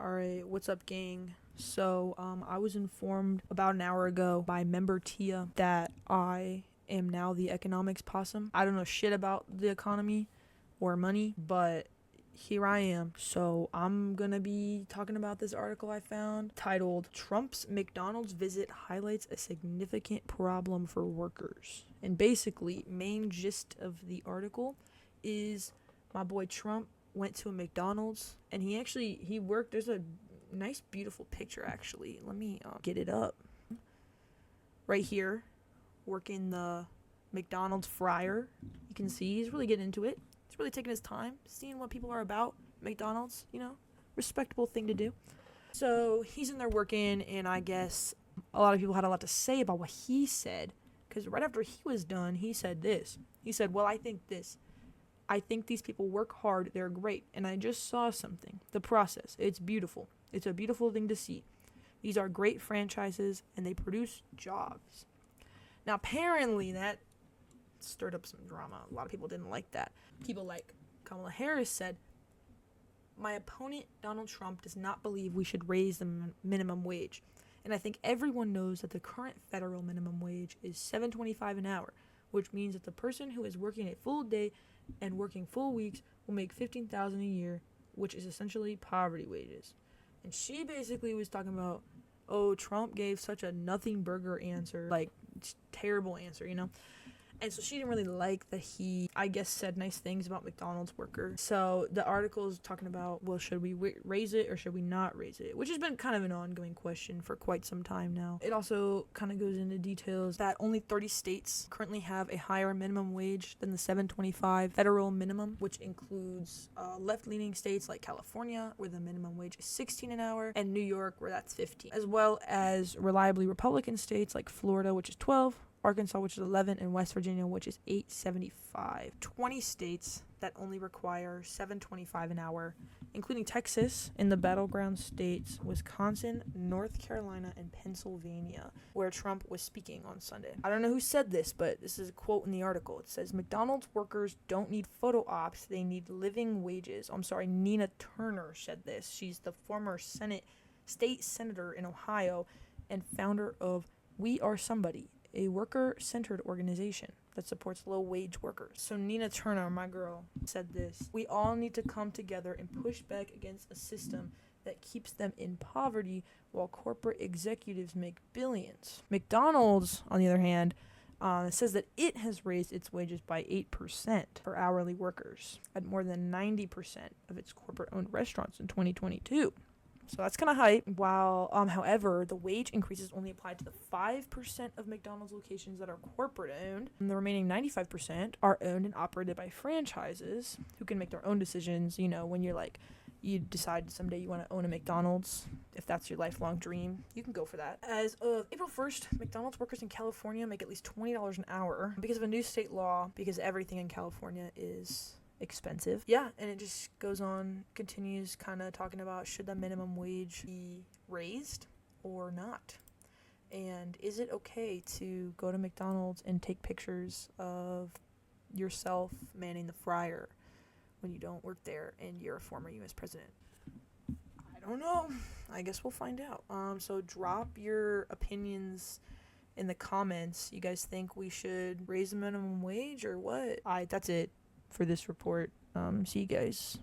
Alright, what's up, gang? So, I was informed about an hour ago by member Tia that I am now the economics possum. I don't know shit about the economy or money, but here I am. So, I'm gonna be talking about this article I found titled Trump's McDonald's Visit Highlights a Significant Problem for Workers. And basically, main gist of the article is my boy Trump went to a McDonald's and he worked. There's a nice beautiful picture, actually. Let me get it up right here, working the McDonald's fryer. You can see he's really getting into it. He's really taking his time, seeing what people are about. McDonald's, respectable thing to do. So he's in there working, and I guess a lot of people had a lot to say about what he said, because right after he was done, he said this. He said, well, I think these people work hard. They're great. And I just saw something. The process. It's beautiful. It's a beautiful thing to see. These are great franchises, and they produce jobs. Now, apparently, that stirred up some drama. A lot of people didn't like that. People like Kamala Harris said, my opponent, Donald Trump, does not believe we should raise the minimum wage. And I think everyone knows that the current federal minimum wage is $7.25 an hour, which means that the person who is working a full day and working full weeks will make $15,000 a year, which is essentially poverty wages. And she basically was talking about, oh, Trump gave such a nothing burger answer, like terrible answer, And so she didn't really like that he, I guess, said nice things about McDonald's workers. So the article is talking about, well, should we raise it or should we not raise it? Which has been kind of an ongoing question for quite some time now. It also kind of goes into details that only 30 states currently have a higher minimum wage than the $7.25 federal minimum, which includes left-leaning states like California, where the minimum wage is $16 an hour, and New York, where that's $15, as well as reliably Republican states like Florida, which is 12, Arkansas, which is 11, and West Virginia, which is $8.75. 20 states that only require $7.25 an hour, including Texas in the battleground states, Wisconsin, North Carolina, and Pennsylvania, where Trump was speaking on Sunday. I don't know who said this, but this is a quote in the article. It says, McDonald's workers don't need photo ops, they need living wages. I'm sorry, Nina Turner said this. She's the former state senator in Ohio and founder of We Are Somebody, a worker-centered organization that supports low-wage workers. So Nina Turner, my girl, said this. We all need to come together and push back against a system that keeps them in poverty while corporate executives make billions. McDonald's, on the other hand, says that it has raised its wages by 8% for hourly workers at more than 90% of its corporate-owned restaurants in 2022. So that's kind of hype. While, however, the wage increases only apply to the 5% of McDonald's locations that are corporate owned, and the remaining 95% are owned and operated by franchises who can make their own decisions. When you decide someday you want to own a McDonald's, if that's your lifelong dream, you can go for that. As of April 1st, McDonald's workers in California make at least $20 an hour because of a new state law, because everything in California is expensive. Yeah, and it just goes on, continues kind of talking about should the minimum wage be raised or not? And is it okay to go to McDonald's and take pictures of yourself manning the fryer when you don't work there and you're a former US president? I don't know. I guess we'll find out. So drop your opinions in the comments. You guys think we should raise the minimum wage or what? That's it for this report. See you guys.